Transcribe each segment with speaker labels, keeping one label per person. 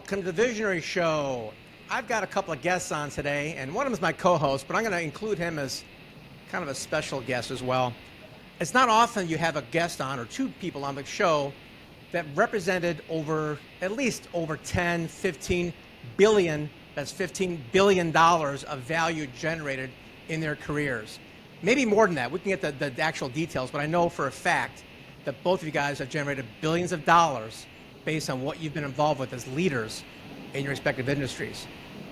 Speaker 1: Welcome to the Visionary Show. I've got a couple of guests on today, and one of them is my co-host, but I'm going to include him as kind of a special guest as well. It's not often you have a guest on, or two people on the show, that represented at least over 10, 15 billion, that's $15 billion of value generated in their careers. Maybe more than that. We can get the actual details, but I know for a fact that both of you guys have generated billions of dollars based on what you've been involved with as leaders in your respective industries.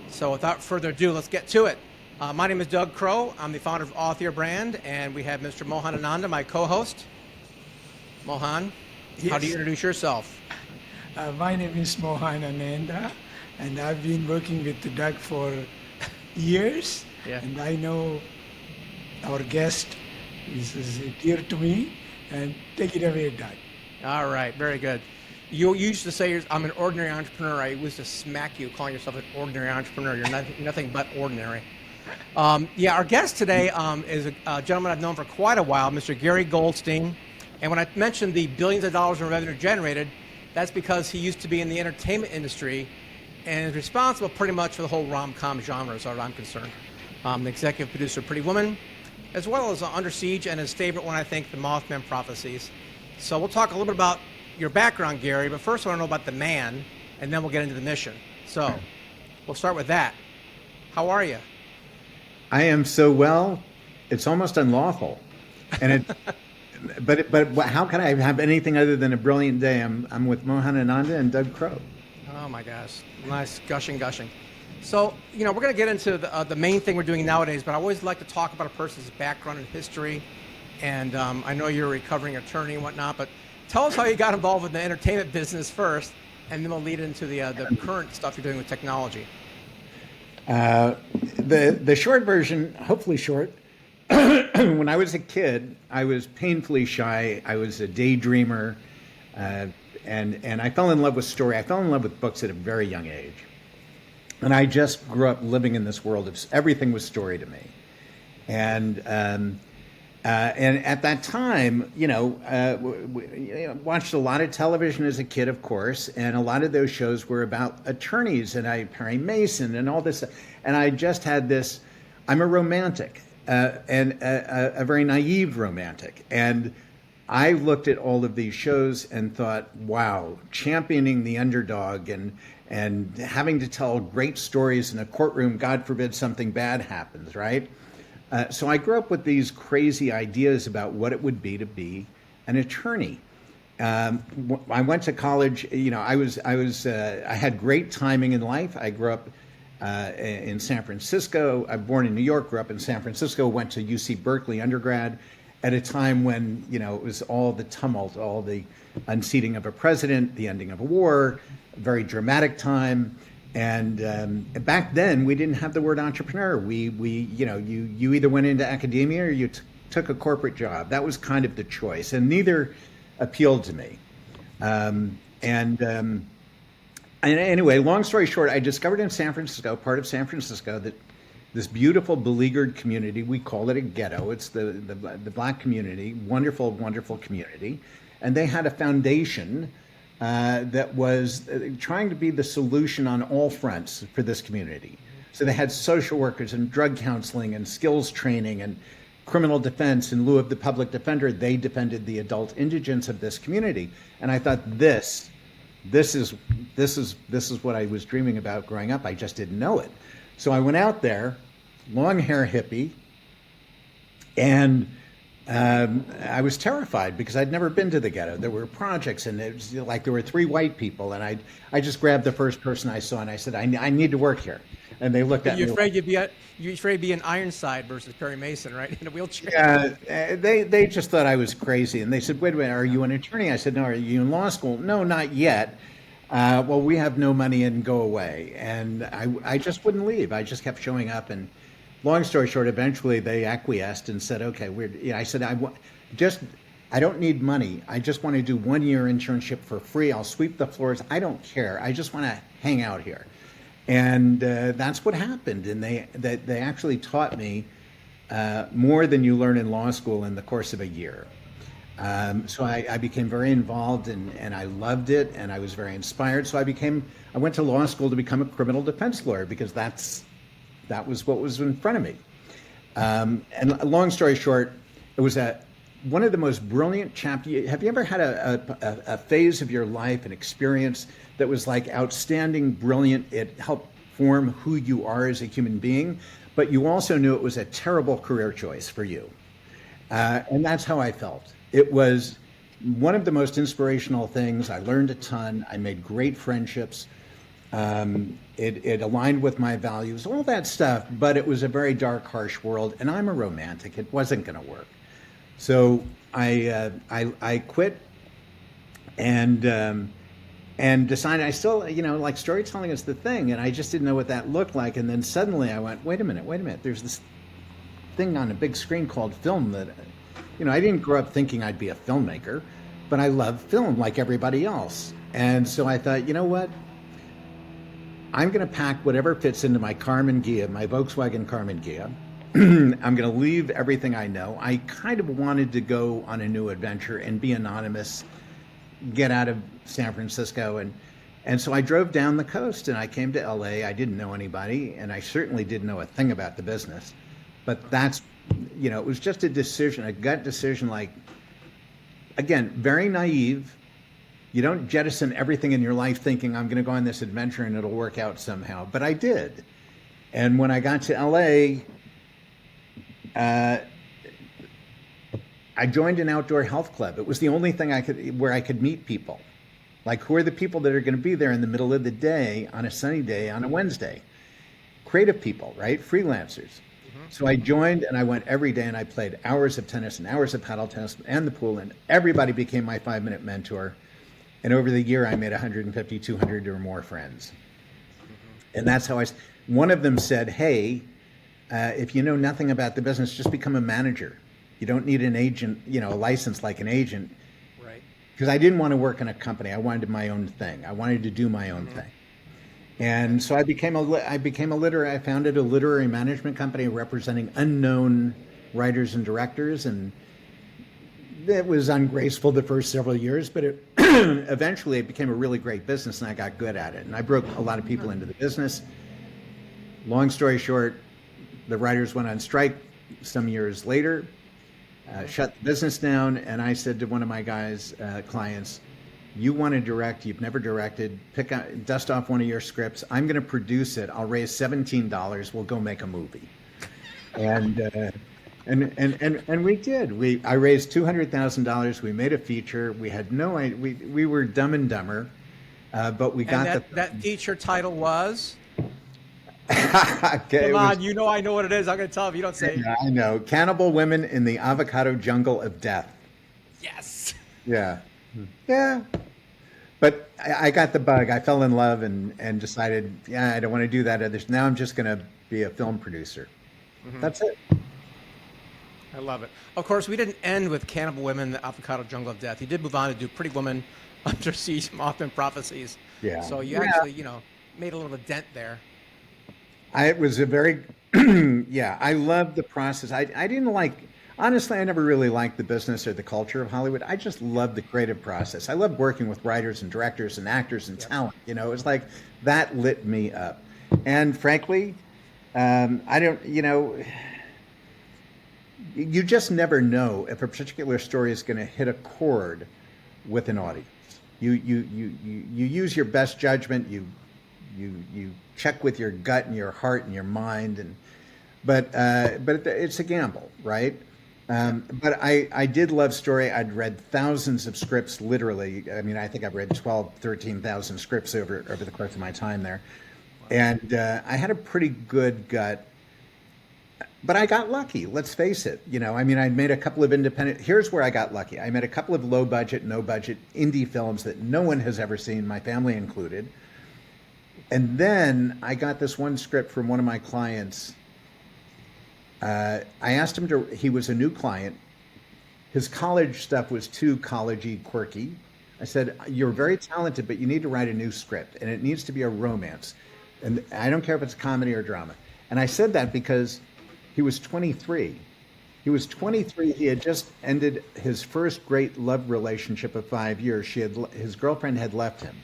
Speaker 1: So without further ado, let's get to it. My name is Doug Crowe. I'm the founder of Author Brand, and we have Mr. Mohan Ananda, my co-host. Mohan, yes. How do you introduce yourself?
Speaker 2: My name is Mohan Ananda, and I've been working with Doug for years, and I know our guest is dear to me, and take it away, Doug.
Speaker 1: All right, very good. You used to say, I'm an ordinary entrepreneur. I used to smack you calling yourself an ordinary entrepreneur. You're nothing but ordinary. Our guest today is a gentleman I've known for quite a while, Mr. Gary Goldstein. And when I mentioned the billions of dollars in revenue generated, that's because he used to be in the entertainment industry and is responsible pretty much for the whole rom-com genre, as far as I'm concerned. The executive producer of Pretty Woman, as well as Under Siege, and his favorite one, I think, The Mothman Prophecies. So we'll talk a little bit about your background, Gary, but first I want to know about the man, and then we'll get into the mission. So we'll start with that. How are you?
Speaker 3: I am so well, it's almost unlawful. And but how can I have anything other than a brilliant day? I'm with Mohan Ananda and Doug Crowe.
Speaker 1: Oh my gosh, nice gushing. So, we're going to get into the main thing we're doing nowadays, but I always like to talk about a person's background and history. And I know you're a recovering attorney and whatnot, but tell us how you got involved with the entertainment business first, and then we'll lead into the current stuff you're doing with technology.
Speaker 3: The short version, hopefully short, when I was a kid, I was painfully shy. I was a daydreamer, and I fell in love with story. I fell in love with books at a very young age. And I just grew up living in this world of everything was story to me. And at that time, watched a lot of television as a kid, of course, and a lot of those shows were about attorneys and Perry Mason and all this. And I just had this, I'm a romantic, and a very naive romantic. And I looked at all of these shows and thought, wow, championing the underdog and having to tell great stories in a courtroom, God forbid something bad happens, right? So I grew up with these crazy ideas about what it would be to be an attorney. I went to college. I had great timing in life. I grew up in San Francisco. I'm born in New York. Grew up in San Francisco. Went to UC Berkeley undergrad at a time when it was all the tumult, all the unseating of a president, the ending of a war, a very dramatic time. And back then, we didn't have the word entrepreneur. You either went into academia or you took a corporate job. That was kind of the choice, and neither appealed to me. And anyway, long story short, I discovered in San Francisco, part of San Francisco, that this beautiful beleaguered community, we call it a ghetto. It's the Black community, wonderful, wonderful community, and they had a foundation that was trying to be the solution on all fronts for this community. So they had social workers and drug counseling and skills training and criminal defense in lieu of the public defender. They defended the adult indigents of this community. And I thought, this is what I was dreaming about growing up. I just didn't know it. So I went out there, long hair hippie, and I was terrified because I'd never been to the ghetto. There were projects, and it was like there were 3 white people, and I just grabbed the first person I saw, and I said, I need to work here. And they looked at me.
Speaker 1: You're afraid to be in Ironside versus Perry Mason, right? In a wheelchair.
Speaker 3: Yeah, they just thought I was crazy, and they said, "Wait a minute, are you an attorney?" I said, "No." "Are you in law school?" "No, not yet." Well, we have no money and go away. And I just wouldn't leave. I just kept showing up, and long story short, eventually they acquiesced and said, "Okay, I said, I don't need money. I just want to do 1-year internship for free. I'll sweep the floors. I don't care. I just want to hang out here." And that's what happened. And they actually taught me more than you learn in law school in the course of a year. So I became very involved and I loved it and I was very inspired. So I went to law school to become a criminal defense lawyer because that was what was in front of me. And long story short, it was one of the most brilliant chapters. Have you ever had a phase of your life, an experience that was like outstanding, brilliant? It helped form who you are as a human being, but you also knew it was a terrible career choice for you. And that's how I felt. It was one of the most inspirational things. I learned a ton. I made great friendships. It aligned with my values, all that stuff, but it was a very dark, harsh world, and I'm a romantic. It wasn't going to work. So I quit and decided I still, like storytelling is the thing, and I just didn't know what that looked like. And then suddenly I went, wait a minute. There's this thing on a big screen called film that, I didn't grow up thinking I'd be a filmmaker, but I love film like everybody else. And so I thought, you know what? I'm going to pack whatever fits into my my Volkswagen Carmen Ghia. I'm going to leave everything I know. I kind of wanted to go on a new adventure and be anonymous, get out of San Francisco. And so I drove down the coast and I came to LA. I didn't know anybody, and I certainly didn't know a thing about the business. But that's, it was just a decision, a gut decision, like, again, very naive. You don't jettison everything in your life thinking I'm going to go on this adventure and it'll work out somehow. But I did. And when I got to LA, I joined an outdoor health club. It was the only thing where I could meet people. Like, who are the people that are going to be there in the middle of the day on a sunny day on a Wednesday? Creative people, right? Freelancers. So I joined and I went every day and I played hours of tennis and hours of paddle tennis and the pool, and everybody became my 5-minute mentor. And over the year, I made 150, 200 or more friends. And that's how one of them said, hey, if you know nothing about the business, just become a manager. You don't need an agent, a license like an agent.
Speaker 1: Right.
Speaker 3: Because I didn't want to work in a company. I wanted my own thing. I wanted to do my own thing. And so I founded a literary management company representing unknown writers and directors. And it was ungraceful the first several years, but eventually it became a really great business and I got good at it. And I broke a lot of people into the business. Long story short, the writers went on strike some years later, shut the business down. And I said to one of my clients, you want to direct, you've never directed, dust off one of your scripts. I'm going to produce it. I'll raise $17. We'll go make a movie. And we did. I raised $200,000. We made a feature. We had no idea. We were Dumb and Dumber, but we got
Speaker 1: that feature title was.
Speaker 3: Okay,
Speaker 1: Come on, I know what it is. I'm going to tell if you don't say.
Speaker 3: Yeah, I know. Cannibal Women in the Avocado Jungle of Death.
Speaker 1: Yes.
Speaker 3: Yeah. Yeah. But I got the bug. I fell in love and decided, I don't want to do that. Now I'm just going to be a film producer. That's it.
Speaker 1: I love it. Of course, we didn't end with Cannibal Women, the Avocado Jungle of Death. You did move on to do Pretty Woman, Under Siege, Mothman Prophecies.
Speaker 3: Yeah.
Speaker 1: So you actually, made a little dent there.
Speaker 3: It was a very, I loved the process. I didn't honestly, I never really liked the business or the culture of Hollywood. I just loved the creative process. I loved working with writers and directors and actors and talent. It was like that lit me up. And frankly, I don't, you just never know if a particular story is going to hit a chord with an audience. You use your best judgment. You check with your gut and your heart and your mind, but it's a gamble, right? But I did love story. I'd read thousands of scripts, literally. I mean, I think I've read 13,000 scripts over the course of my time there. And I had a pretty good gut. But I got lucky, let's face it. I'd made a couple of here's where I got lucky. I made a couple of no budget indie films that no one has ever seen, my family included. And then I got this one script from one of my clients. I asked him he was a new client. His college stuff was too college-y, quirky. I said, you're very talented, but you need to write a new script, and it needs to be a romance. And I don't care if it's comedy or drama. And I said that because he was 23. He was 23. He had just ended his first great love relationship of 5 years. His girlfriend had left him.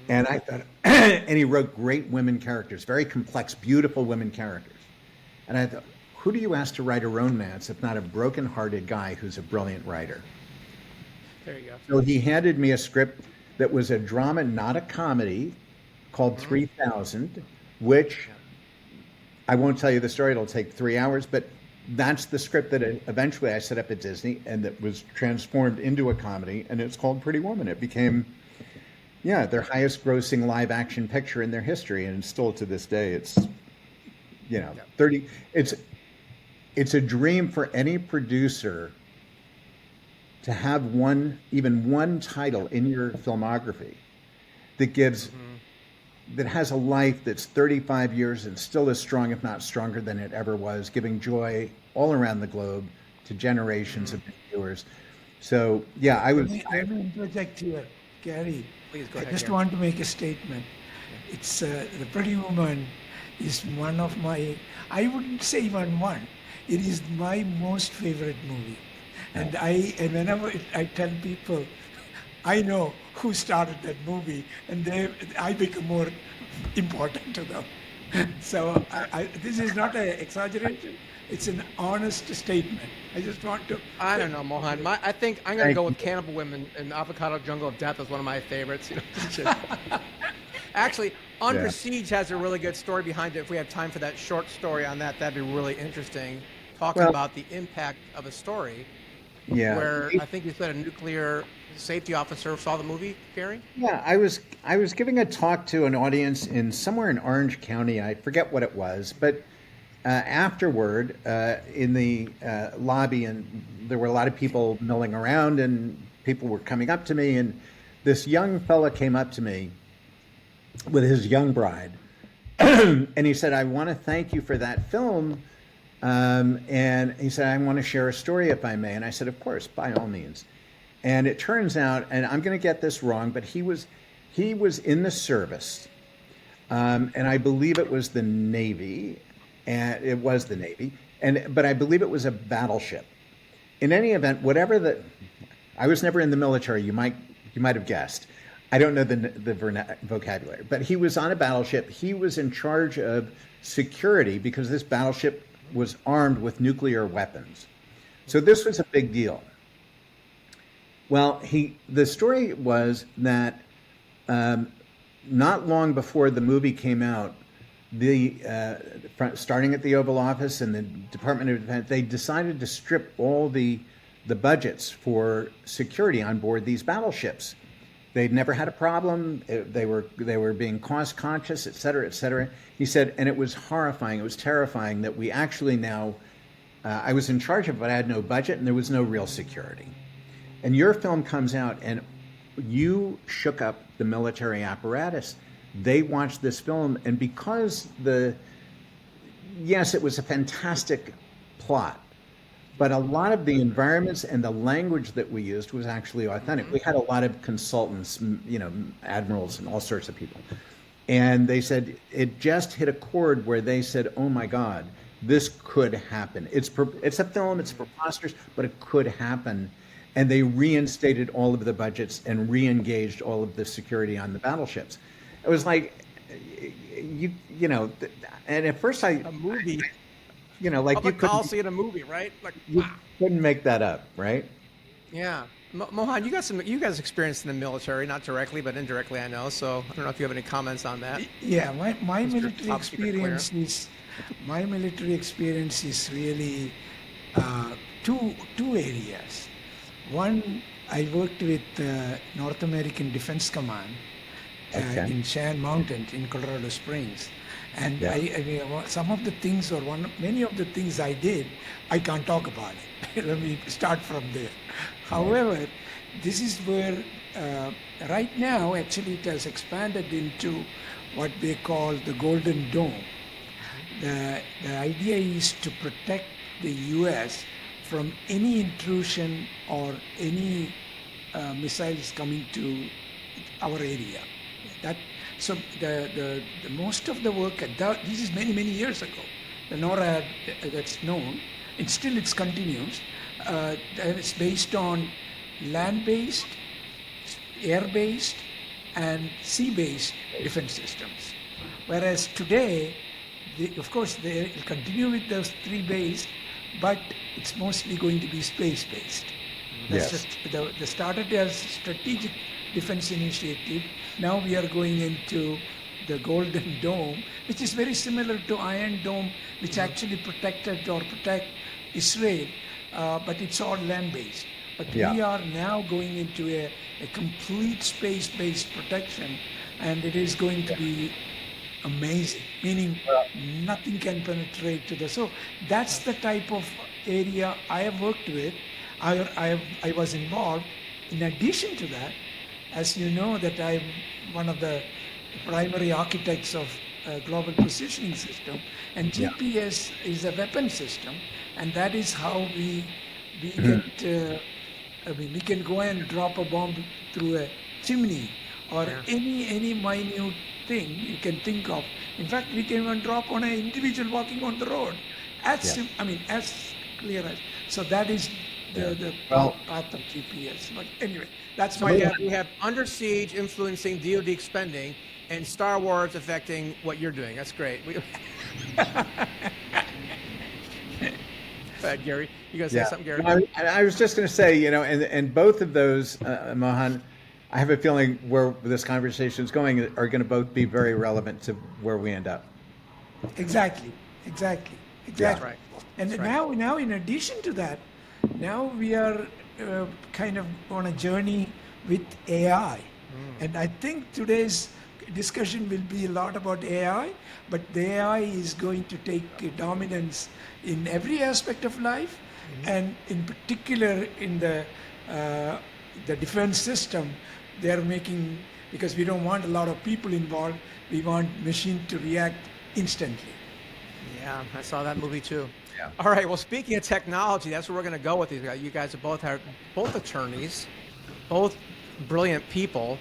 Speaker 3: And I thought, and he wrote great women characters, very complex, beautiful women characters. And I thought, who do you ask to write a romance if not a broken-hearted guy who's a brilliant writer?
Speaker 1: There you go.
Speaker 3: So he handed me a script that was a drama, not a comedy, called 3000, which I won't tell you the story. It'll take 3 hours, but that's the script that eventually I set up at Disney and that was transformed into a comedy, and it's called Pretty Woman. It became, their highest grossing live action picture in their history, and still to this day, it's, 30. It's a dream for any producer to have even one title in your filmography that gives, that has a life that's 35 years and still as strong, if not stronger than it ever was, giving joy all around the globe to generations of viewers. So, I was.
Speaker 2: Let me interject here, Gary.
Speaker 1: Please go ahead.
Speaker 2: I just
Speaker 1: Gary.
Speaker 2: want to make a statement. It's The Pretty Woman is one of my, I wouldn't say even one. It is my most favorite movie. And whenever I tell people, I know who started that movie, and I become more important to them. So this is not an exaggeration. It's an honest statement. I just want to.
Speaker 1: I don't know, Mohan. I think I'm going to go with Cannibal Women and Avocado Jungle of Death as one of my favorites. Actually, Under Siege has a really good story behind it. If we have time for that short story on that, that'd be really interesting. Talking about the impact of a story.
Speaker 3: Yeah.
Speaker 1: Where I think you said a nuclear safety officer saw the movie, Gary?
Speaker 3: Yeah, I was giving a talk to an audience in somewhere in Orange County. I forget what it was, but afterward, in the lobby, and there were a lot of people milling around, and people were coming up to me, and this young fella came up to me with his young bride, and he said, "I want to thank you for that film." And he said, "I want to share a story if I may." And I said, "Of course, by all means." And it turns out, and I'm going to get this wrong, but he was in the service, and I believe it was the Navy, and it was the Navy, but I believe it was a battleship. In any event, I was never in the military. You might have guessed. I don't know the vocabulary, but he was on a battleship. He was in charge of security because this battleship was armed with nuclear weapons. So this was a big deal. Well, the story was that not long before the movie came out, starting at the Oval Office and the Department of Defense, they decided to strip all the budgets for security on board these battleships. They'd never had a problem. They were being cost conscious, et cetera, et cetera. He said, and it was horrifying. It was terrifying that we actually now, I was in charge of it, but I had no budget and there was no real security. And your film comes out and you shook up the military apparatus. They watched this film, and because yes, it was a fantastic plot, but a lot of the environments and the language that we used was actually authentic. We had a lot of consultants, admirals and all sorts of people. And they said, it just hit a chord where they said, oh my God, this could happen. It's a film, it's preposterous, but it could happen. And they reinstated all of the budgets and re-engaged all of the security on the battleships. It was like, and at first
Speaker 1: a movie.
Speaker 3: Like
Speaker 1: public policy in a movie, right? Like,
Speaker 3: you couldn't make that up, right?
Speaker 1: Yeah. Mohan, you guys experienced in the military, not directly, but indirectly, I know. So I don't know if you have any comments on that.
Speaker 2: Yeah, my military experience is really two areas. One, I worked with North American Defense Command in Cheyenne Mountain in Colorado Springs. And some of the things, many of the things I did, I can't talk about it. Let me start from there. However, this is where, right now, actually, it has expanded into what they call the Golden Dome. The idea is to protect the U.S. from any intrusion or any missiles coming to our area. So the most of the work, this is many years ago, the NORAD that's known, and still it continues. It's based on land-based, air-based, and sea-based defense systems. Whereas today, of course, they will continue with those three based, but it's mostly going to be space-based. That's
Speaker 3: Yes.
Speaker 2: just the started as strategic defense initiative. Now we are going into the Golden Dome, which is very similar to Iron Dome, which actually protect Israel, but it's all land-based. But
Speaker 3: Yeah.
Speaker 2: we are now going into a complete space-based protection, and it is going to be amazing, meaning nothing can penetrate to the. So that's the type of area I have worked with. I was involved. In addition to that, as you know, that I'm one of the primary architects of global positioning system, and GPS is a weapon system, and that is how we get. We can go and drop a bomb through a chimney or any minute thing you can think of. In fact, we can even drop on an individual walking on the road. As clear as. So that is the path of GPS. But anyway, that's my.
Speaker 1: We have Under Siege influencing DoD spending, and Star Wars affecting what you're doing. That's great. Go ahead, Gary. You gonna say something, Gary?
Speaker 3: I was just going to say, and both of those, Mohan, I have a feeling where this conversation is going are going to both be very relevant to where we end up.
Speaker 2: Exactly.
Speaker 3: Yeah.
Speaker 1: Right.
Speaker 2: And now, in addition to that, now we are kind of on a journey with AI. And I think today's discussion will be a lot about AI, but the AI is going to take dominance in every aspect of life, and in particular in the defense system. They're making, because we don't want a lot of people involved, we want machine to react instantly.
Speaker 1: Yeah, I saw that movie too.
Speaker 3: Yeah.
Speaker 1: All right. Well, speaking of technology, that's where we're going to go with these guys. You guys are both attorneys, both brilliant people.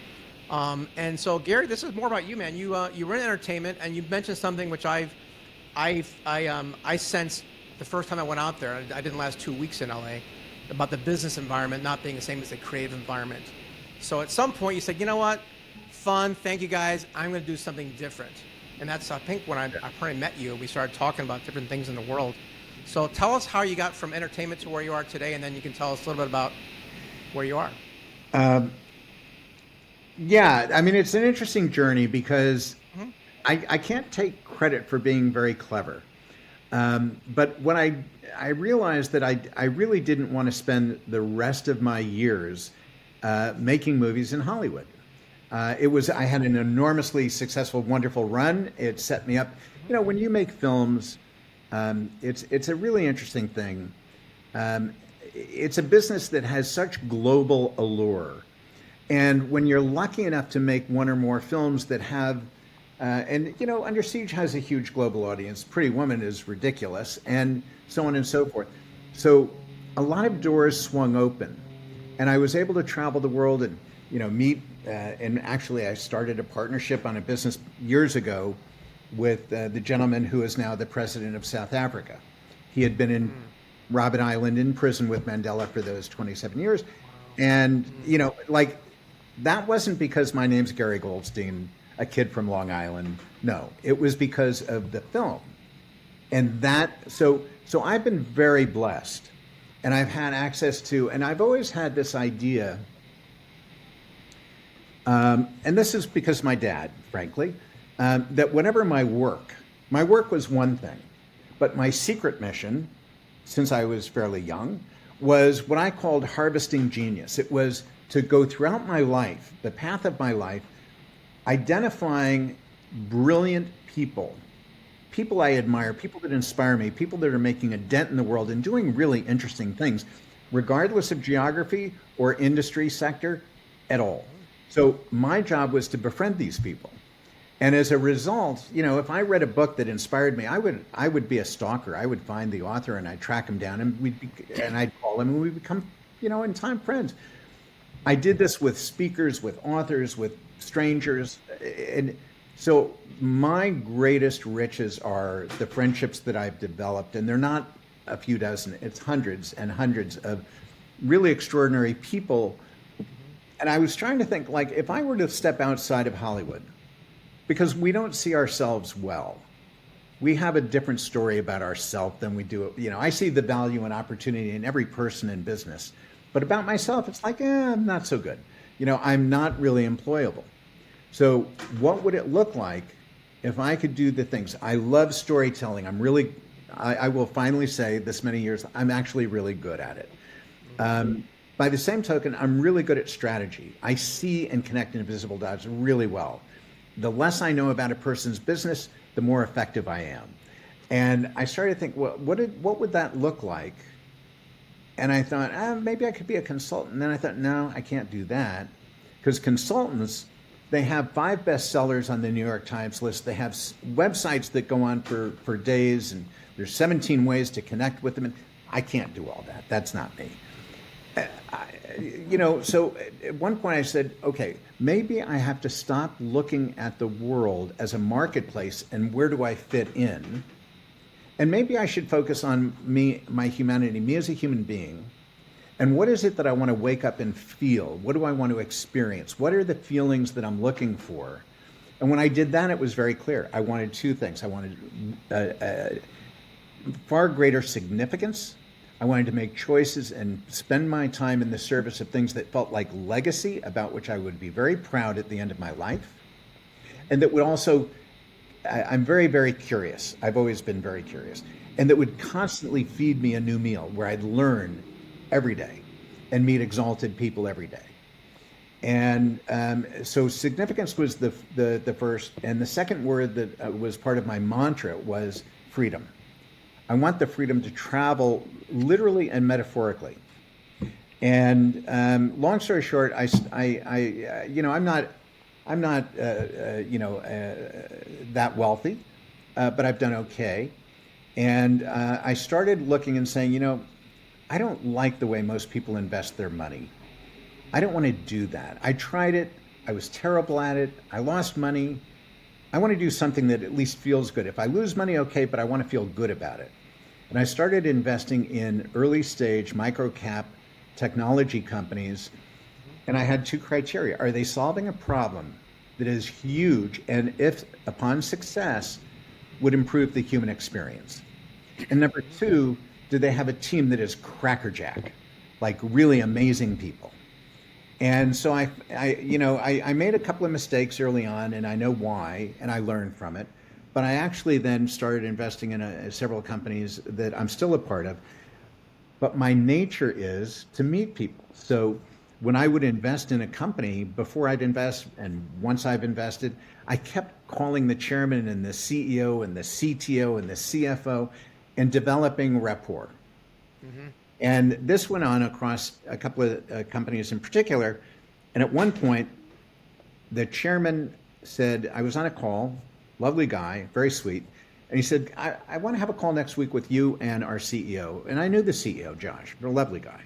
Speaker 1: And so, Gary, this is more about you, man. You run entertainment, and you mentioned something which I sensed the first time I went out there. I didn't last 2 weeks in LA, about the business environment not being the same as the creative environment. So at some point you said, you know what, fun, thank you guys, I'm going to do something different. And that's, I think, when I probably met you, we started talking about different things in the world. So tell us how you got from entertainment to where you are today, and then you can tell us a little bit about where you are.
Speaker 3: Yeah, I mean, it's an interesting journey because I can't take credit for being very clever. But when I realized that I really didn't want to spend the rest of my years making movies in Hollywood. I had an enormously successful, wonderful run. It set me up. When you make films, it's a really interesting thing. It's a business that has such global allure. And when you're lucky enough to make one or more films that have, Under Siege has a huge global audience. Pretty Woman is ridiculous, and so on and so forth. So a lot of doors swung open, and I was able to travel the world and, meet. And actually, I started a partnership on a business years ago with the gentleman who is now the president of South Africa. He had been in Robben Island in prison with Mandela for those 27 years. And, that wasn't because my name's Gary Goldstein, a kid from Long Island. No, it was because of the film. And so I've been very blessed, and I've had access to, and I've always had this idea, and this is because of my dad, frankly, that whenever my work was one thing, but my secret mission, since I was fairly young, was what I called harvesting genius. It was to go throughout my life, the path of my life, identifying brilliant people I admire, people that inspire me, people that are making a dent in the world and doing really interesting things, regardless of geography or industry sector at all. So my job was to befriend these people. And as a result, if I read a book that inspired me, I would be a stalker. I would find the author and I'd track him down, and I'd call him, and we'd become, in time friends. I did this with speakers, with authors, with strangers, and So my greatest riches are the friendships that I've developed, and they're not a few dozen, it's hundreds and hundreds of really extraordinary people. And I was trying to think, like, if I were to step outside of Hollywood, because we don't see ourselves well. We have a different story about ourselves than we do. I see the value and opportunity in every person in business, but about myself, it's like, I'm not so good. I'm not really employable. So what would it look like if I could do the things? I love storytelling. I will finally say this many years, I'm actually really good at it. By the same token, I'm really good at strategy. I see and connect invisible dots really well. The less I know about a person's business, the more effective I am. And I started to think, well, what would that look like? And I thought, maybe I could be a consultant. And then I thought, no, I can't do that. Because consultants, they have 5 bestsellers on the New York Times list. They have websites that go on for days, and there's 17 ways to connect with them. And I can't do all that. That's not me. So at one point I said, okay, maybe I have to stop looking at the world as a marketplace and where do I fit in? And maybe I should focus on my humanity, me as a human being. And what is it that I want to wake up and feel? What do I want to experience? What are the feelings that I'm looking for? And when I did that, it was very clear. I wanted 2 things. I wanted far greater significance. I wanted to make choices and spend my time in the service of things that felt like legacy, about which I would be very proud at the end of my life. And that would also, I'm very, very curious. I've always been very curious. And that would constantly feed me a new meal where I'd learn every day and meet exalted people every day. And so significance was the first. And the second word that was part of my mantra was freedom. I want the freedom to travel literally and metaphorically. And long story short, I'm not that wealthy, but I've done okay. And I started looking and saying, I don't like the way most people invest their money. I don't want to do that. I tried it. I was terrible at it. I lost money. I want to do something that at least feels good. If I lose money, okay, but I want to feel good about it. And I started investing in early stage micro cap technology companies. And I had 2 criteria. Are they solving a problem that is huge and, if upon success, would improve the human experience? And number 2, do they have a team that is crackerjack, like really amazing people? And so I made a couple of mistakes early on, and I know why, and I learned from it. But I actually then started investing in several companies that I'm still a part of. But my nature is to meet people. So when I would invest in a company, before I'd invest, and once I've invested, I kept calling the chairman and the CEO and the CTO and the CFO and developing rapport. Mm-hmm. And this went on across a couple of companies in particular. And at one point, the chairman said, I was on a call, lovely guy, very sweet. And he said, I want to have a call next week with you and our CEO. And I knew the CEO, Josh, a lovely guy.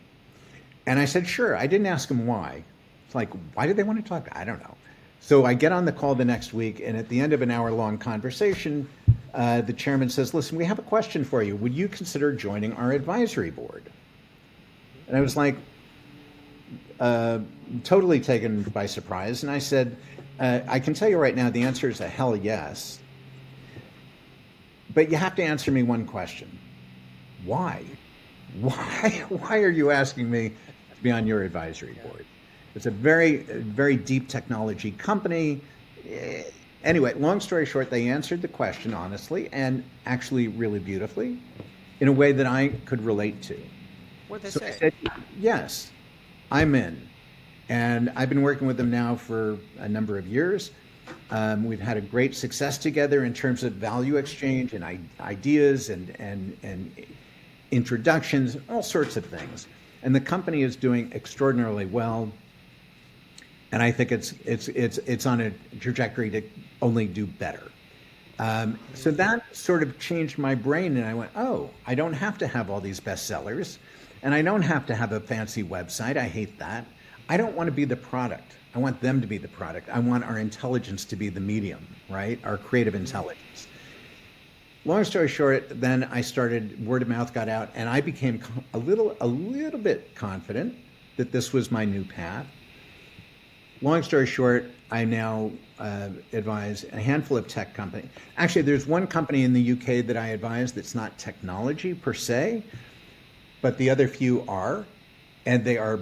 Speaker 3: And I said, sure. I didn't ask him why. It's like, why did they want to talk? I don't know. So I get on the call the next week. And at the end of an hour-long conversation, the chairman says, listen, we have a question for you. Would you consider joining our advisory board? And I was like, totally taken by surprise. And I said, I can tell you right now, the answer is a hell yes. But you have to answer me one question. Why? Why are you asking me to be on your advisory board? It's a very, very deep technology company. Anyway, long story short, they answered the question honestly and actually really beautifully in a way that I could relate to.
Speaker 1: What'd they
Speaker 3: So
Speaker 1: say?
Speaker 3: I said, yes, I'm in. And I've been working with them now for a number of years. We've had a great success together in terms of value exchange and ideas and introductions, all sorts of things. And the company is doing extraordinarily well. And I think it's on a trajectory to only do better. So that sort of changed my brain, and I went, oh, I don't have to have all these bestsellers, and I don't have to have a fancy website. I hate that. I don't want to be the product. I want them to be the product. I want our intelligence to be the medium, right? Our creative intelligence. Long story short, then I started, word of mouth got out, and I became a little bit confident that this was my new path. Long story short, I now advise a handful of tech companies. Actually, there's one company in the UK that I advise that's not technology per se, but the other few are, and they are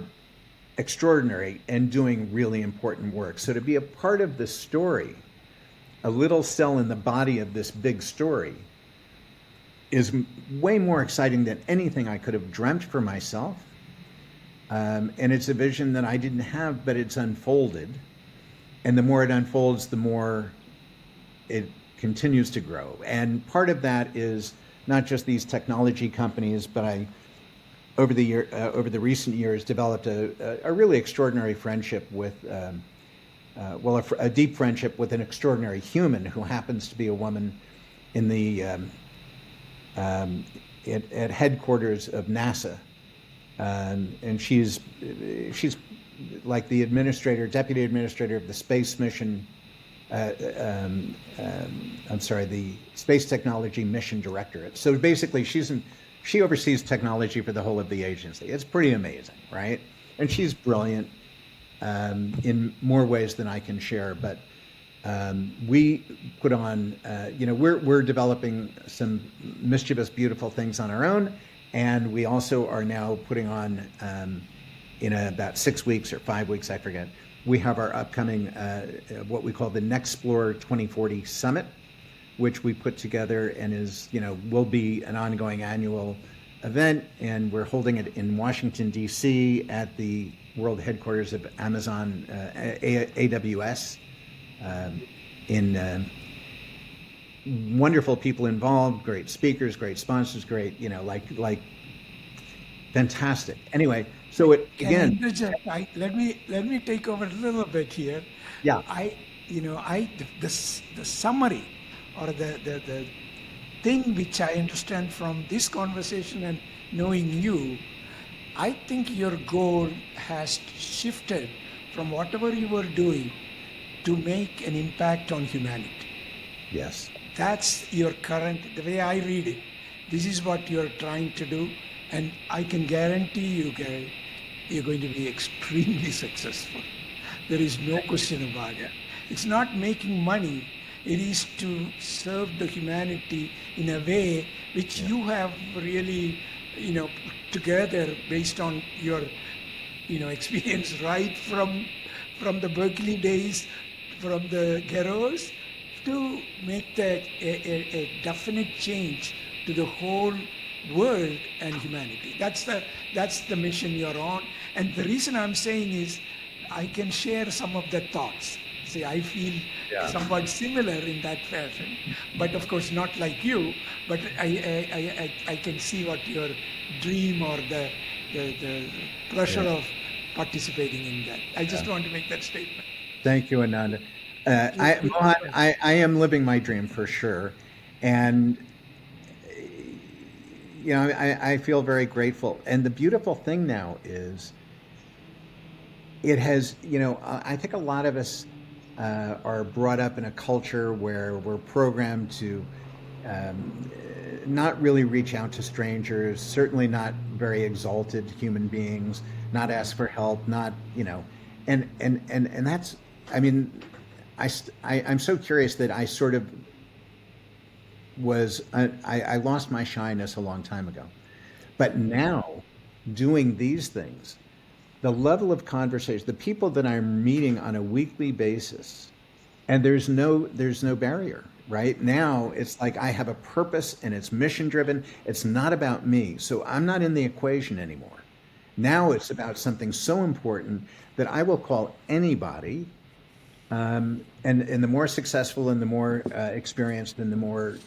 Speaker 3: extraordinary and doing really important work. So to be a part of the story, a little cell in the body of this big story, is way more exciting than anything I could have dreamt for myself. And it's a vision that I didn't have, but it's unfolded. And the more it unfolds, the more it continues to grow. And part of that is not just these technology companies, but I, over the recent years, developed a really extraordinary friendship with, a deep friendship with an extraordinary human who happens to be a woman in the at headquarters of NASA. And she's like the deputy administrator of the space mission. The Space Technology Mission Directorate. So basically, she oversees technology for the whole of the agency. It's pretty amazing, right? And she's brilliant in more ways than I can share. But we put on, we're developing some mischievous, beautiful things on our own. And we also are now putting on, in about 6 weeks or 5 weeks, I forget, we have our upcoming, what we call the Nextplore 2040 Summit, which we put together and is, will be an ongoing annual event. And we're holding it in Washington, D.C. at the world headquarters of Amazon, AWS, wonderful people involved, great speakers, great sponsors, great, fantastic. Anyway, so it again.
Speaker 2: Let me take over a little bit here.
Speaker 3: Yeah.
Speaker 2: The summary or the thing which I understand from this conversation and knowing you, I think your goal has shifted from whatever you were doing to make an impact on humanity.
Speaker 3: Yes.
Speaker 2: That's your current, the way I read it. This is what you're trying to do, and I can guarantee you, Gary, you're going to be extremely successful. There is no question about it. It's not making money. It is to serve the humanity in a way which you have really, together based on your, experience right from the Berkeley days, from the Garros, to make that a definite change to the whole world and humanity. That's the mission you're on. And the reason I'm saying is I can share some of the thoughts. See, I feel somewhat similar in that fashion, but of course not like you, but I can see what your dream or the pleasure of participating in that. I just want to make that statement.
Speaker 3: Thank you, Ananda. Mohan, I am living my dream for sure. And, I feel very grateful. And the beautiful thing now is it has, I think a lot of us are brought up in a culture where we're programmed to not really reach out to strangers, certainly not very exalted human beings, not ask for help, not, and that's, I'm so curious that I sort of I lost my shyness a long time ago. But now, doing these things, the level of conversation, the people that I'm meeting on a weekly basis, and there's no barrier, right? Now, it's like I have a purpose and it's mission driven. It's not about me. So I'm not in the equation anymore. Now it's about something so important that I will call anybody. And the more successful and the more experienced and the more,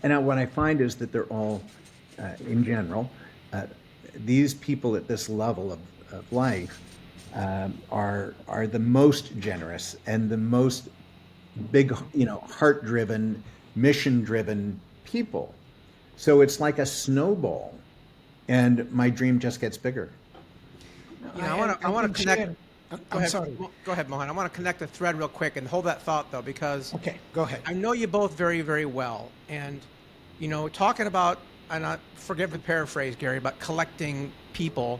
Speaker 3: and what I find is that they're all, in general, these people at this level of life are the most generous and the most big, heart-driven, mission-driven people. So it's like a snowball, and my dream just gets bigger.
Speaker 1: I want to connect. Go
Speaker 2: I'm
Speaker 1: ahead.
Speaker 2: sorry.
Speaker 1: Go ahead, Mohan. I want to connect the thread real quick and hold that thought though, because
Speaker 2: Okay, go ahead.
Speaker 1: I know you both very, very well. And, talking about, and I forgive the paraphrase, Gary, but collecting people,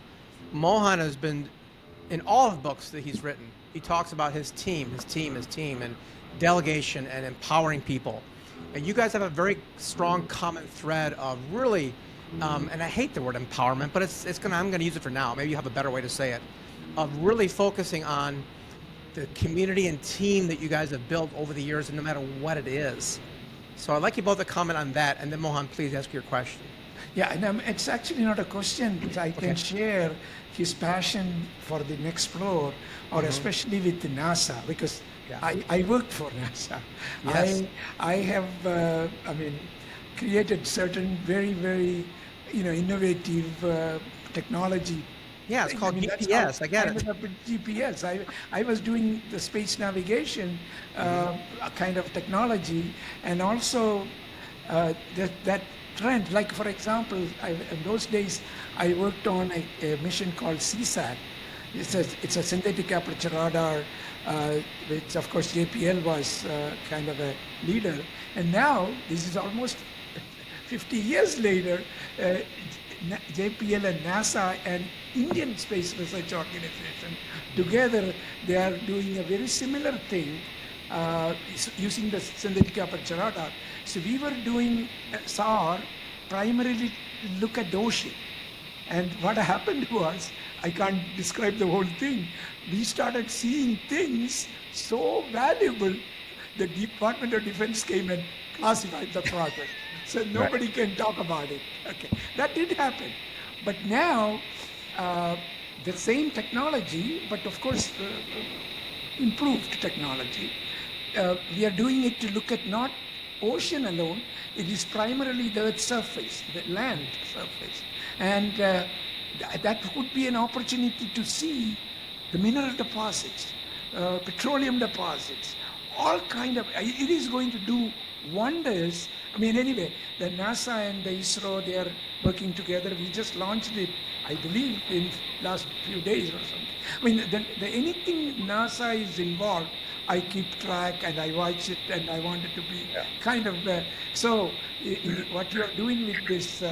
Speaker 1: Mohan has been in all of the books that he's written. He talks about his team, and delegation and empowering people. And you guys have a very strong common thread of really, and I hate the word empowerment, but I'm gonna use it for now. Maybe you have a better way to say it, of really focusing on the community and team that you guys have built over the years, and no matter what it is. So I'd like you both to comment on that, and then Mohan, please ask your question.
Speaker 2: Yeah, and it's actually not a question, because I can share his passion for the Nextplore, or especially with the NASA, because I worked for NASA.
Speaker 1: Yes.
Speaker 2: I have, created certain very, very, innovative technology.
Speaker 1: Yeah, it's called GPS. I get it.
Speaker 2: I ended up with GPS. I was doing the space navigation kind of technology, and also that trend. Like, for example, in those days, I worked on a mission called CSAT. It's a synthetic aperture radar, which of course JPL was kind of a leader. And now, this is almost 50 years later, JPL and NASA and Indian Space Research Organization together, they are doing a very similar thing using the synthetic aperture radar. So we were doing SAR primarily look at the ocean. And what happened was, I can't describe the whole thing, we started seeing things so valuable, the Department of Defense came and classified the project. So nobody can talk about it. Okay, that did happen. But now, the same technology, but of course, improved technology, we are doing it to look at not ocean alone, it is primarily the Earth's surface, the land surface. And that would be an opportunity to see the mineral deposits, petroleum deposits, all kind of, it is going to do wonders. I mean, anyway, the NASA and the ISRO, they are working together. We just launched it, I believe, in last few days or something. I mean, anything NASA is involved, I keep track and I watch it, and I want it to be kind of, what you are doing with this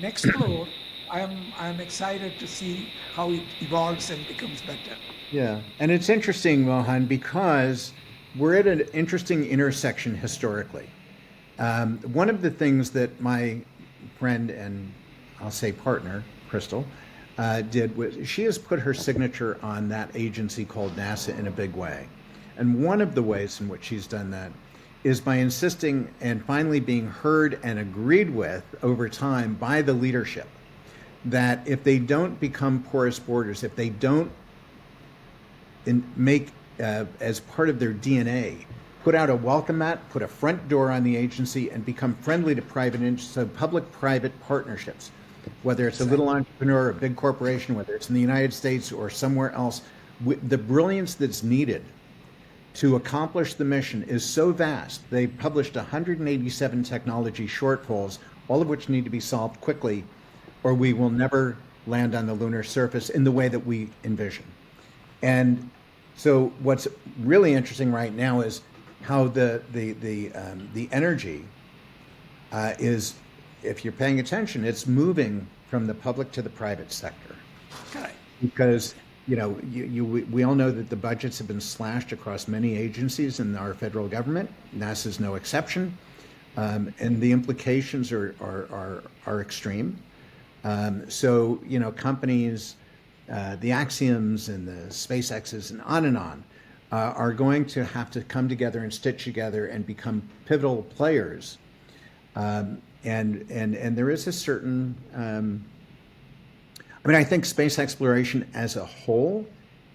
Speaker 2: Nextplore, I'm excited to see how it evolves and becomes better.
Speaker 3: Yeah, and it's interesting, Mohan, because we're at an interesting intersection historically. One of the things that my friend and I'll say partner, Crystal, did was she has put her signature on that agency called NASA in a big way. And one of the ways in which she's done that is by insisting and finally being heard and agreed with over time by the leadership that if they don't become porous borders, if they don't make as part of their DNA, put out a welcome mat, put a front door on the agency, and become friendly to so public-private partnerships, whether it's a little entrepreneur or a big corporation, whether it's in the United States or somewhere else, the brilliance that's needed to accomplish the mission is so vast. They published 187 technology shortfalls, all of which need to be solved quickly, or we will never land on the lunar surface in the way that we envision. And so what's really interesting right now is how the energy is, if you're paying attention, it's moving from the public to the private sector.
Speaker 2: Okay.
Speaker 3: Because we all know that the budgets have been slashed across many agencies in our federal government. NASA's no exception, and the implications are extreme. So companies, the Axioms and the SpaceX's and on, are going to have to come together and stitch together and become pivotal players. And there is a certain, I think space exploration as a whole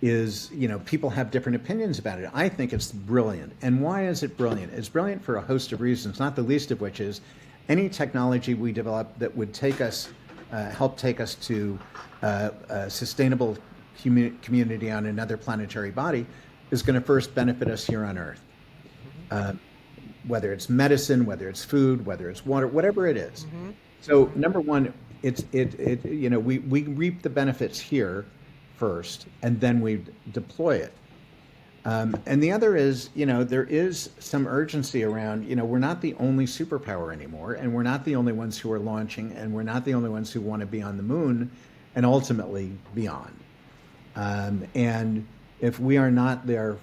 Speaker 3: is, people have different opinions about it. I think it's brilliant. And why is it brilliant? It's brilliant for a host of reasons, not the least of which is any technology we develop that would help take us to a sustainable community on another planetary body is going to first benefit us here on Earth. Whether it's medicine, whether it's food, whether it's water, whatever it is. So number one, we reap the benefits here first, and then we deploy it. And the other is, there is some urgency around, we're not the only superpower anymore, and we're not the only ones who are launching, and we're not the only ones who want to be on the moon and ultimately beyond. And if we are not there,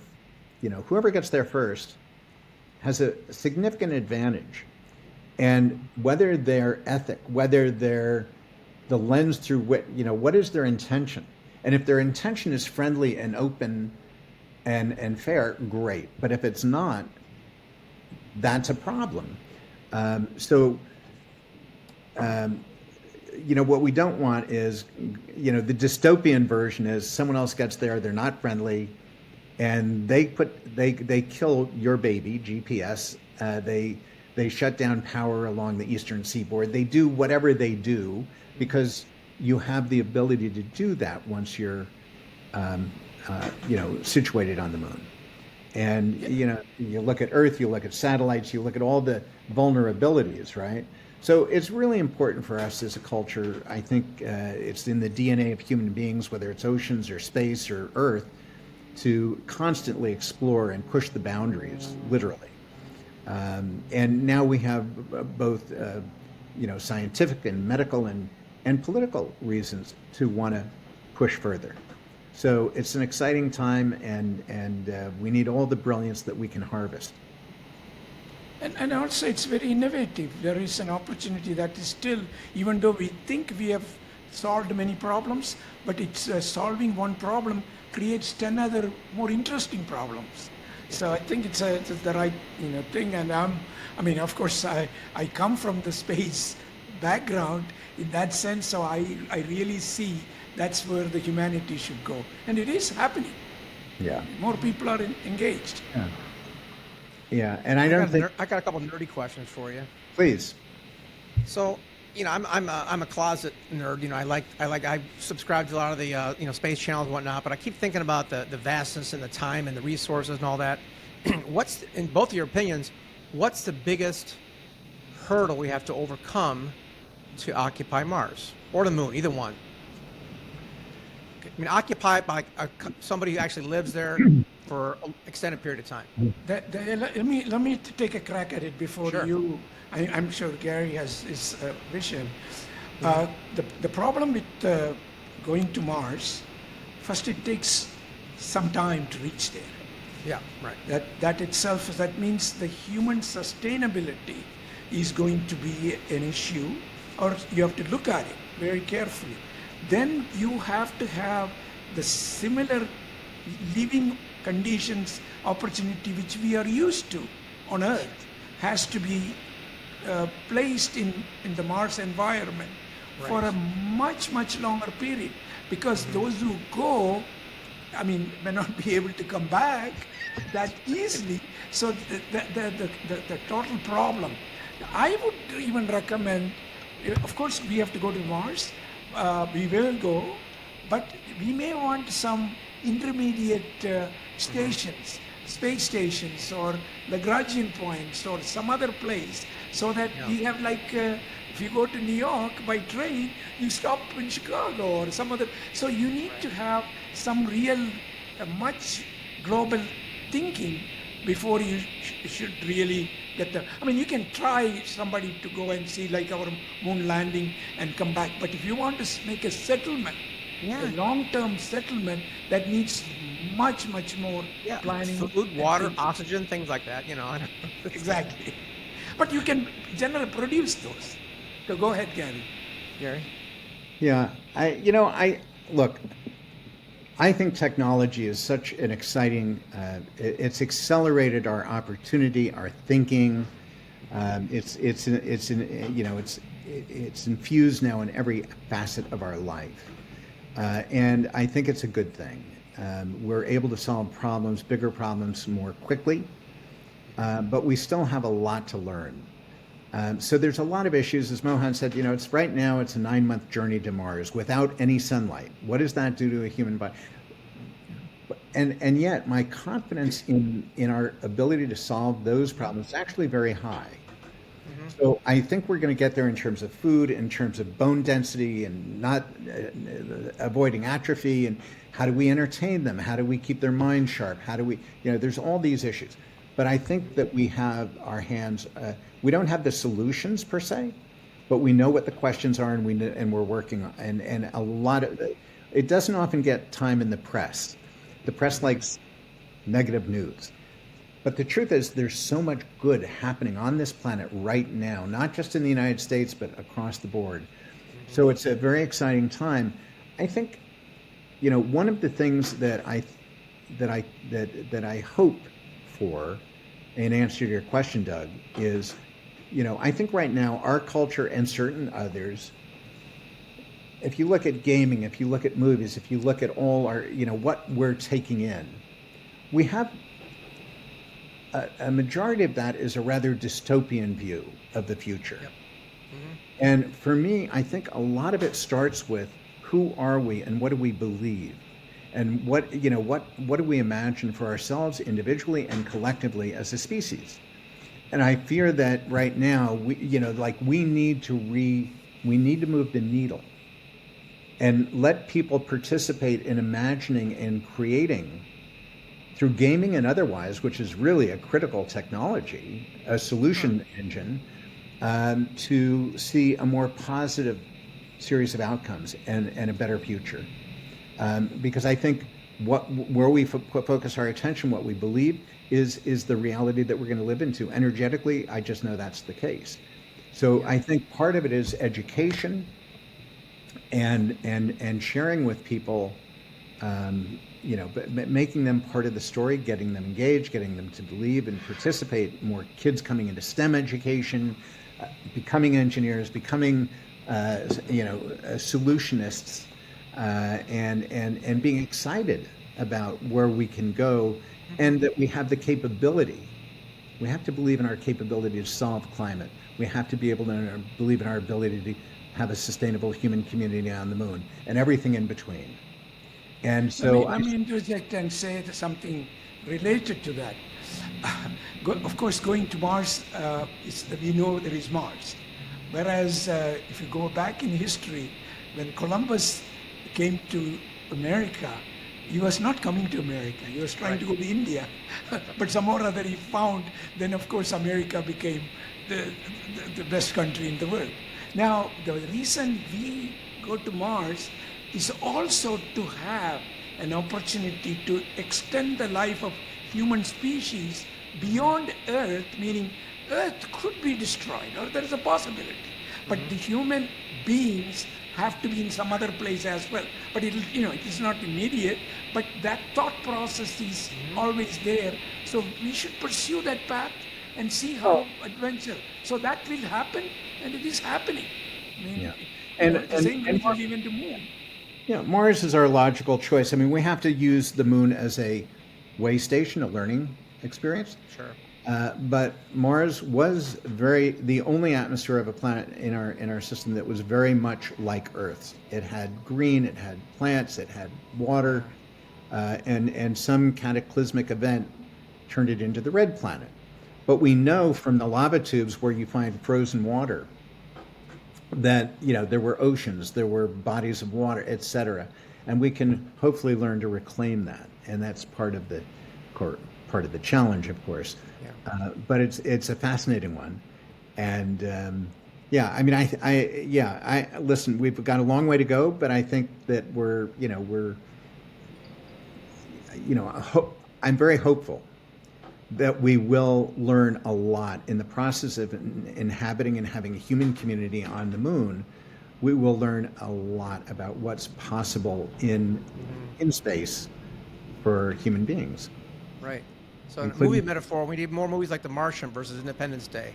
Speaker 3: whoever gets there first has a significant advantage. And whether their ethic, whether their the lens through what is their intention? And if their intention is friendly and open and fair, great. But if it's not, that's a problem. What we don't want is, the dystopian version is someone else gets there, they're not friendly, and they kill your baby, GPS. They shut down power along the eastern seaboard. They do whatever they do because you have the ability to do that once you're, situated on the moon. And, you look at Earth, you look at satellites, you look at all the vulnerabilities, right? So it's really important for us as a culture. I think it's in the DNA of human beings, whether it's oceans or space or Earth, to constantly explore and push the boundaries, literally. And now we have both, scientific and medical and political reasons to want to push further. So it's an exciting time, and we need all the brilliance that we can harvest.
Speaker 2: And also it's very innovative. There is an opportunity that is still, even though we think we have solved many problems, but it's solving one problem creates 10 other more interesting problems. So I think it's the right thing. And of course, I come from the space background in that sense, so I really see that's where the humanity should go. And it is happening.
Speaker 3: Yeah.
Speaker 2: More people are engaged.
Speaker 3: Yeah. Yeah, and I got
Speaker 1: a couple nerdy questions for you.
Speaker 3: Please.
Speaker 1: So, I'm a closet nerd. I subscribe to a lot of the space channels and whatnot. But I keep thinking about the vastness and the time and the resources and all that. What's, in both of your opinions, what's the biggest hurdle we have to overcome to occupy Mars or the moon, either one? Occupy by somebody who actually lives there for an extended period of time.
Speaker 2: Let me take a crack at it before
Speaker 1: Sure.
Speaker 2: you. I'm sure Gary has his vision. The problem with going to Mars, first it takes some time to reach there.
Speaker 1: Yeah, right.
Speaker 2: That itself, that means the human sustainability is going to be an issue, or you have to look at it very carefully. Then you have to have the similar living conditions, opportunity which we are used to on Earth has to be placed in the Mars environment for a much, much longer period, because those who go, may not be able to come back that easily. So the total problem. I would even recommend, of course, we have to go to Mars. We will go, but we may want some intermediate stations, space stations, or Lagrangian points, or some other place, so that we have if you go to New York by train, you stop in Chicago or some other. So you need to have some real, much global thinking before you should really get there. You can try somebody to go and see our moon landing and come back, but if you want to make a settlement, a long-term settlement, that needs much, much more planning.
Speaker 1: Food, water, oxygen, things like that,
Speaker 2: Exactly. But you can generally produce those. So go ahead, Gary.
Speaker 3: Yeah, I think technology is such an exciting. It's accelerated our opportunity, our thinking. It's infused now in every facet of our life, and I think it's a good thing. We're able to solve problems, bigger problems, more quickly, but we still have a lot to learn. So there's a lot of issues, as Mohan said. It's right now. It's a 9-month journey to Mars without any sunlight. What does that do to a human body? And yet, my confidence in our ability to solve those problems is actually very high. So I think we're going to get there in terms of food, in terms of bone density, and not avoiding atrophy. And how do we entertain them? How do we keep their mind sharp? How do we, there's all these issues. But I think that we have our hands. We don't have the solutions per se, but we know what the questions are, and we're working on. And a lot of it doesn't often get time in the press. The press likes negative news. But the truth is, there's so much good happening on this planet right now, not just in the United States, but across the board. So it's a very exciting time. I think, one of the things that I hope for, in answer to your question, Doug, is, I think right now our culture and certain others, if you look at gaming, if you look at movies, if you look at all our, what we're taking in, we have a majority of that is a rather dystopian view of the future.
Speaker 1: Yep.
Speaker 3: And for me, I think a lot of it starts with who are we and what do we believe? And what do we imagine for ourselves individually and collectively as a species? And I fear that right now, we need to move the needle and let people participate in imagining and creating through gaming and otherwise, which is really a critical technology, a solution engine, to see a more positive series of outcomes and a better future. Because I think where we focus our attention, what we believe, is the reality that we're going to live into. Energetically, I just know that's the case. So I think part of it is education and sharing with people, making them part of the story, getting them engaged, getting them to believe and participate. More kids coming into STEM education, becoming engineers, becoming solutionists, and being excited about where we can go, and that we have the capability. We have to believe in our capability to solve climate. We have to be able to believe in our ability to have a sustainable human community on the moon and everything in between. And so
Speaker 2: let me interject and say something related to that. Of course, going to Mars, we know there is Mars. Whereas if you go back in history, when Columbus came to America, he was not coming to America. He was trying to go to India. But somehow or other he found, then of course America became the best country in the world. Now, the reason we go to Mars is also to have an opportunity to extend the life of human species beyond Earth, meaning Earth could be destroyed, or there is a possibility. But the human beings have to be in some other place as well. But it is not immediate, but that thought process is always there. So we should pursue that path and see how adventure. So that will happen, and it is happening. I mean, the same way we even to Moon.
Speaker 3: Yeah, Mars is our logical choice. I mean, we have to use the moon as a way station, a learning experience.
Speaker 1: Sure.
Speaker 3: But Mars was the only atmosphere of a planet in our system that was very much like Earth's. It had green, it had plants, it had water, and some cataclysmic event turned it into the red planet. But we know from the lava tubes where you find frozen water that there were oceans, there were bodies of water, etc., and we can hopefully learn to reclaim that, and that's part of the challenge, of course. Yeah. But it's a fascinating one, and I listen. We've got a long way to go, but I think that I'm very hopeful that we will learn a lot in the process of inhabiting and having a human community on the moon. We will learn a lot about what's possible in space for human beings.
Speaker 1: Right. So in a movie metaphor, we need more movies like The Martian versus Independence Day.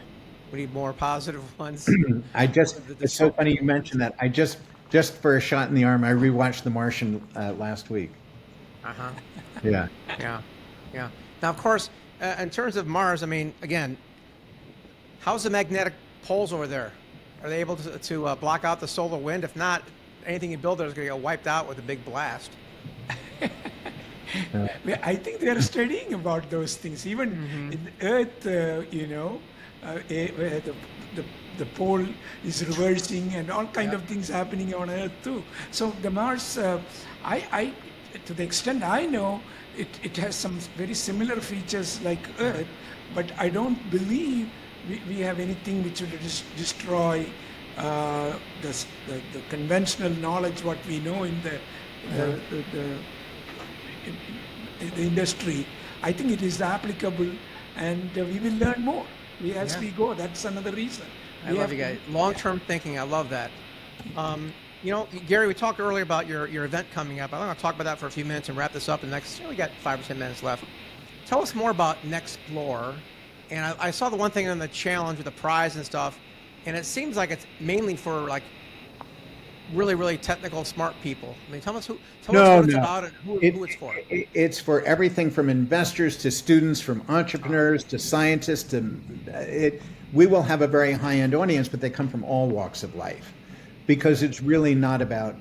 Speaker 1: We need more positive ones.
Speaker 3: It's so funny you mentioned that. I just for a shot in the arm, I rewatched The Martian last week.
Speaker 1: Uh-huh.
Speaker 3: Yeah.
Speaker 1: Yeah. Now, of course, in terms of Mars, I mean, again, how's the magnetic poles over there? Are they able to block out the solar wind? If not, anything you build there is going to get wiped out with a big blast.
Speaker 2: I think they are studying about those things. Even in Earth, the the pole is reversing and all kind of things happening on Earth too. So the Mars, I to the extent I know, it has some very similar features like Earth, but I don't believe we have anything which will destroy the conventional knowledge what we know in the industry. I think it is applicable, and we will learn more as we go. That's another reason.
Speaker 1: I love you guys. Long-term thinking. I love that. Gary, we talked earlier about your event coming up. I'm going to talk about that for a few minutes and wrap this up. We got 5 or 10 minutes left. Tell us more about Nextplore. And I saw the one thing on the challenge with the prize and stuff, and it seems like it's mainly for like really, really technical, smart people. I mean, tell us what it's about and who it's for.
Speaker 3: It's for everything from investors to students, from entrepreneurs to scientists. We will have a very high-end audience, but they come from all walks of life, because it's really not about,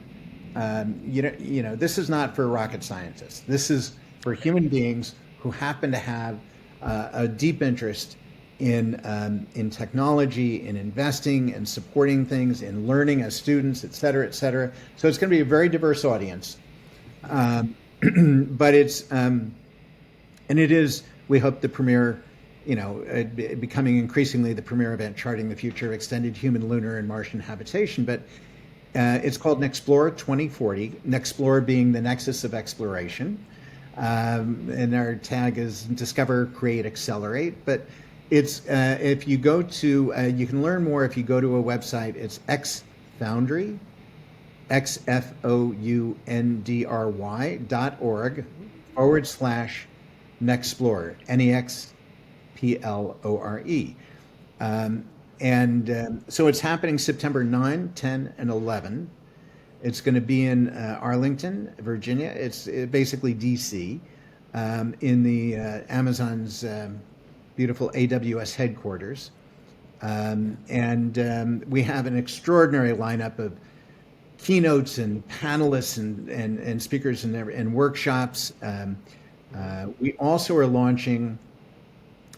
Speaker 3: this is not for rocket scientists. This is for human beings who happen to have a deep interest in technology, in investing, and supporting things, in learning as students, et cetera, et cetera. So it's going to be a very diverse audience, but it's and it is, we hope, the premier, becoming increasingly the premier event charting the future of extended human, lunar, and Martian habitation. But it's called Nextplore 2040. Nextplore being the nexus of exploration, and our tag is Discover, Create, Accelerate. But it's if you go to, you can learn more if you go to a website. It's xfoundry, xfoundry.org/Nextplore, Nexplore. So it's happening September 9, 10, and 11. It's going to be in Arlington, Virginia. It's basically DC, in the Amazon's beautiful AWS headquarters. We have an extraordinary lineup of keynotes and panelists and speakers and workshops. We also are launching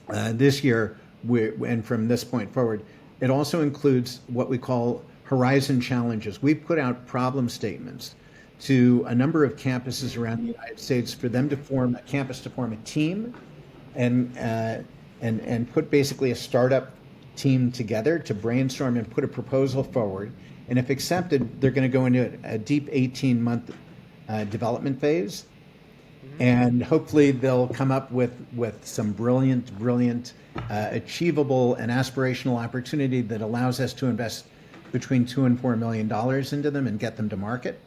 Speaker 3: this year, and from this point forward, it also includes what we call Horizon Challenges. We've put out problem statements to a number of campuses around the United States for them to form a team and put basically a startup team together to brainstorm and put a proposal forward. And if accepted, they're going to go into a deep 18-month development phase. And hopefully they'll come up with some brilliant, achievable and aspirational opportunity that allows us to invest between $2 and $4 million into them and get them to market.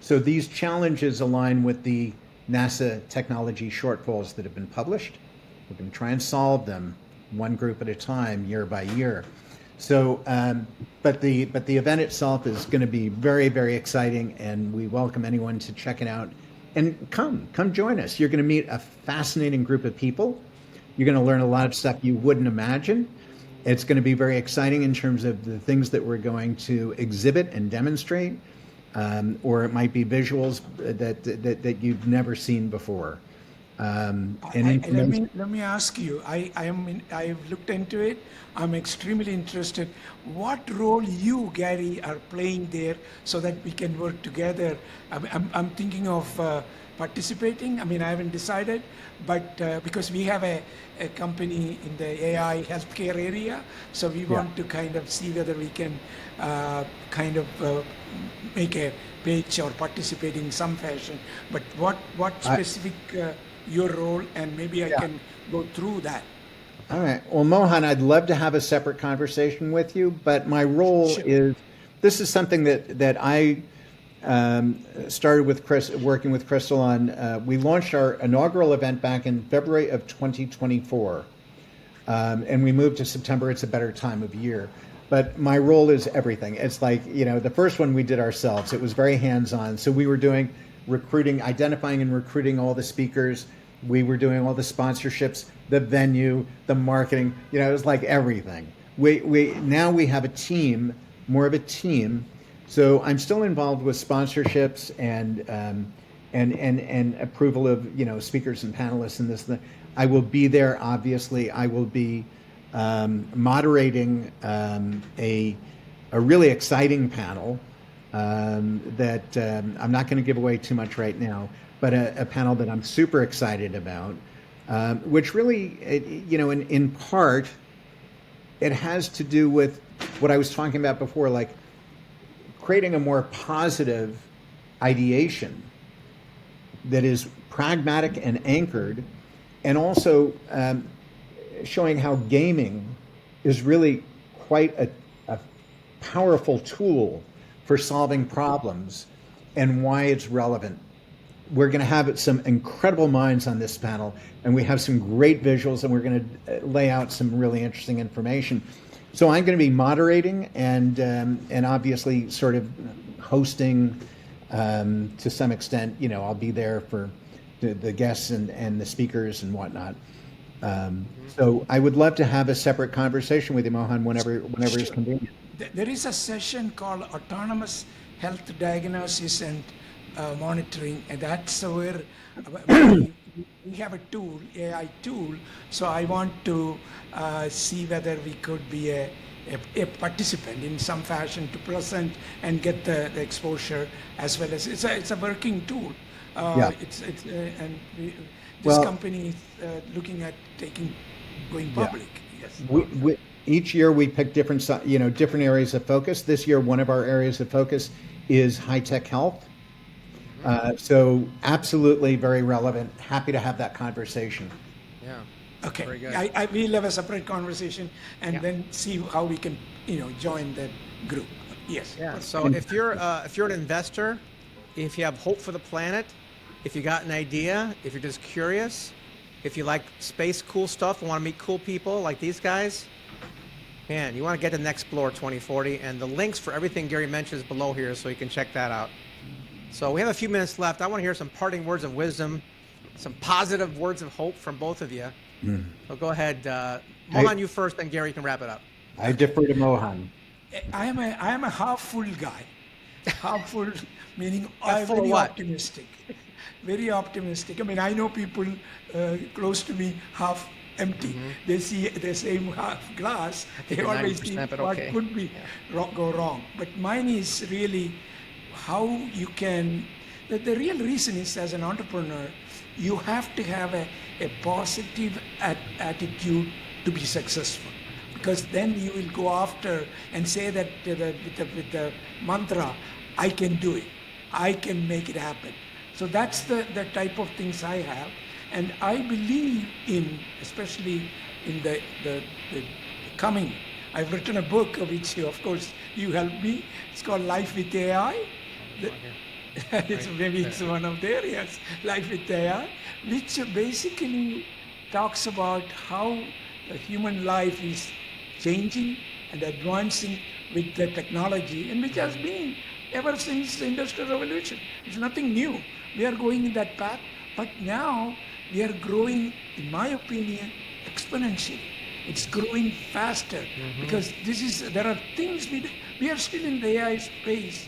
Speaker 3: So these challenges align with the NASA technology shortfalls that have been published. We're going to try and solve them one group at a time, year by year. So, but the event itself is going to be very, very exciting, and we welcome anyone to check it out. And come join us. You're going to meet a fascinating group of people. You're going to learn a lot of stuff you wouldn't imagine. It's going to be very exciting in terms of the things that we're going to exhibit and demonstrate, or it might be visuals that you've never seen before.
Speaker 2: Let me ask you. I've looked into it. I'm extremely interested. What role you, Gary, are playing there so that we can work together? I'm thinking of participating. I mean, I haven't decided, but because we have a company in the AI healthcare area, so we want to kind of see whether we can make a pitch or participate in some fashion. But what specific your role, and maybe I can go through that.
Speaker 3: All right. Well, Mohan, I'd love to have a separate conversation with you, but my role is, this is something that I started with working with Crystal on. We launched our inaugural event back in February of 2024, and we moved to September. It's a better time of year. But my role is everything. It's like, the first one we did ourselves. It was very hands-on. So we were doing recruiting, identifying and recruiting all the speakers. We were doing all the sponsorships, the venue, the marketing. It was like everything. Now we have a team, more of a team. So I'm still involved with sponsorships and approval of speakers and panelists and this. I will be there. Obviously, I will be moderating a really exciting panel that I'm not going to give away too much right now, but a panel that I'm super excited about, which really, in part, it has to do with what I was talking about before, like creating a more positive ideation that is pragmatic and anchored, and also showing how gaming is really quite a powerful tool for solving problems and why it's relevant. We're going to have some incredible minds on this panel, and we have some great visuals, and we're going to lay out some really interesting information. So I'm going to be moderating and obviously sort of hosting to some extent. I'll be there for the guests and the speakers and whatnot. So I would love to have a separate conversation with you, Mohan, whenever it's convenient.
Speaker 2: There is a session called Autonomous Health Diagnosis and Monitoring, and that's where we have a tool, AI tool. So I want to see whether we could be a participant in some fashion to present and get the exposure, as well as it's a working tool. This company is looking at going public. Yes.
Speaker 3: Each year we pick different areas of focus. This year, one of our areas of focus is high-tech health. So absolutely very relevant. Happy to have that conversation.
Speaker 1: Yeah.
Speaker 2: Okay.
Speaker 1: Very good.
Speaker 2: We'll have a separate conversation and then see how we can, join that group. Yes.
Speaker 1: Yeah. So if you're an investor, if you have hope for the planet, if you got an idea, if you're just curious, if you like space cool stuff and want to meet cool people like these guys, man, you want to get to Nextplore 2040, and the links for everything Gary mentioned is below here, so you can check that out. So we have a few minutes left. I want to hear some parting words of wisdom, some positive words of hope from both of you. So go ahead, Mohan, you first, then Gary, you can wrap it up.
Speaker 3: I defer to Mohan.
Speaker 2: I am a half full guy. Half full meaning I'm
Speaker 1: full of
Speaker 2: very
Speaker 1: what?
Speaker 2: optimistic. Very optimistic. I mean, I know people close to me half empty. They see the same half glass. They always think what could be go wrong. But mine is really how you can. The real reason is, as an entrepreneur, you have to have a positive attitude to be successful, because then you will go after and say that with the mantra, I can do it, I can make it happen. So that's the type of things I have, and I believe in, especially in the coming. I've written a book, which of course you helped me. It's called Life with AI. It's one of the areas, Life with AI, which basically talks about how the human life is changing and advancing with the technology, and which has been ever since the Industrial Revolution. It's nothing new. We are going in that path, but now we are growing, in my opinion, exponentially. It's growing faster because there are things we are still in the AI space,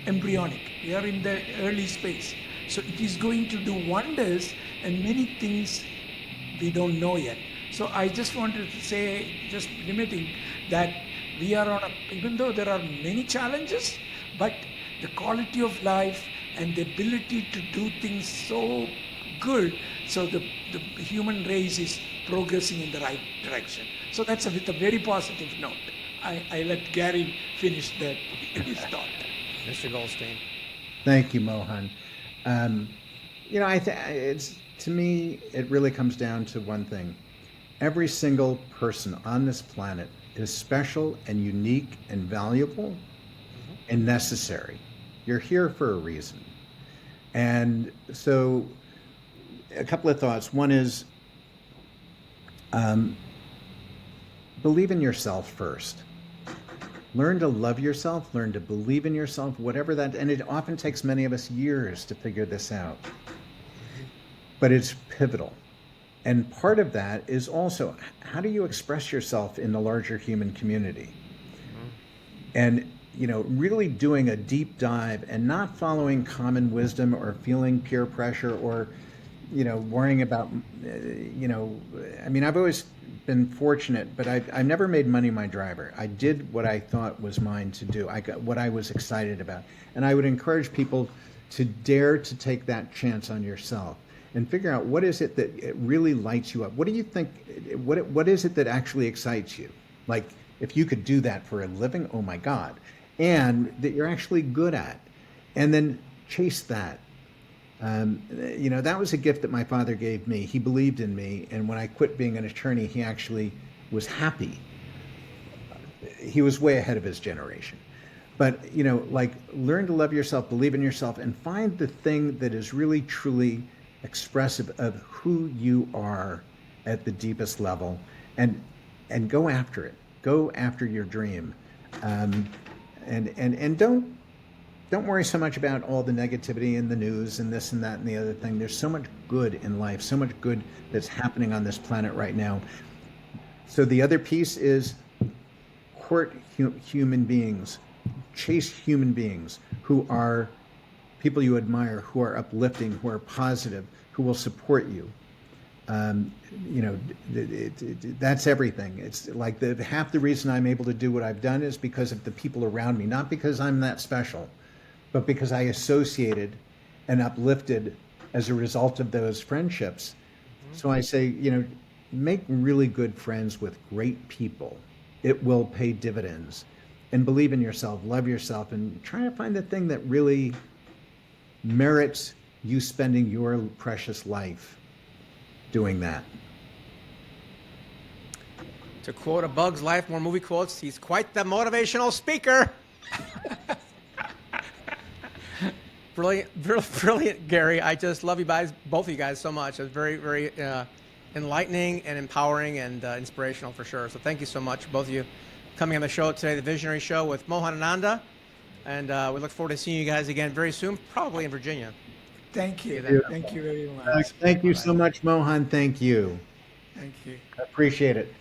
Speaker 2: embryonic. We are in the early space. So it is going to do wonders, and many things we don't know yet. So I just wanted to say, just limiting, that we are even though there are many challenges, but the quality of life and the ability to do things so good, so the human race is progressing in the right direction. So that's with a very positive note. I let Gary finish his thought.
Speaker 1: Mr. Goldstein.
Speaker 3: Thank you, Mohan. To me, it really comes down to one thing. Every single person on this planet is special and unique and valuable and necessary. You're here for a reason. And so a couple of thoughts. One is believe in yourself first. Learn to love yourself, learn to believe in yourself, whatever that, and it often takes many of us years to figure this out. But it's pivotal. And part of that is also, how do you express yourself in the larger human community? And, really doing a deep dive and not following common wisdom or feeling peer pressure or, worrying about, I've always been fortunate, but I've never made money my driver. I did what I thought was mine to do. I got what I was excited about. And I would encourage people to dare to take that chance on yourself and figure out what is it that it really lights you up. What do you think, what is it that actually excites you? Like, if you could do that for a living, oh my God. And that you're actually good at. And then chase that. That was a gift that my father gave me. He believed in me, and when I quit being an attorney, he actually was happy. He was way ahead of his generation. But, learn to love yourself, believe in yourself, and find the thing that is really, truly expressive of who you are at the deepest level, and go after it. Go after your dream. And don't worry so much about all the negativity in the news and this and that and the other thing. There's so much good in life, so much good that's happening on this planet right now. So the other piece is court human beings, chase human beings who are people you admire, who are uplifting, who are positive, who will support you. That's everything. It's like half the reason I'm able to do what I've done is because of the people around me, not because I'm that special, but because I associated and uplifted as a result of those friendships. Mm-hmm. So I say, make really good friends with great people. It will pay dividends. And believe in yourself, love yourself, and try to find the thing that really merits you spending your precious life doing that.
Speaker 1: To quote A Bug's Life, more movie quotes, he's quite the motivational speaker. Brilliant, Gary. I just love you guys, both of you guys, so much. It's very, very enlightening and empowering and inspirational for sure. So thank you so much, both of you, coming on the show today, the Visionary Show with Mohan and Ananda. And we look forward to seeing you guys again very soon, probably in Virginia.
Speaker 2: Thank you. Thank you very much.
Speaker 3: Thank you so much, Mohan. Thank you.
Speaker 2: Thank you.
Speaker 3: I appreciate it.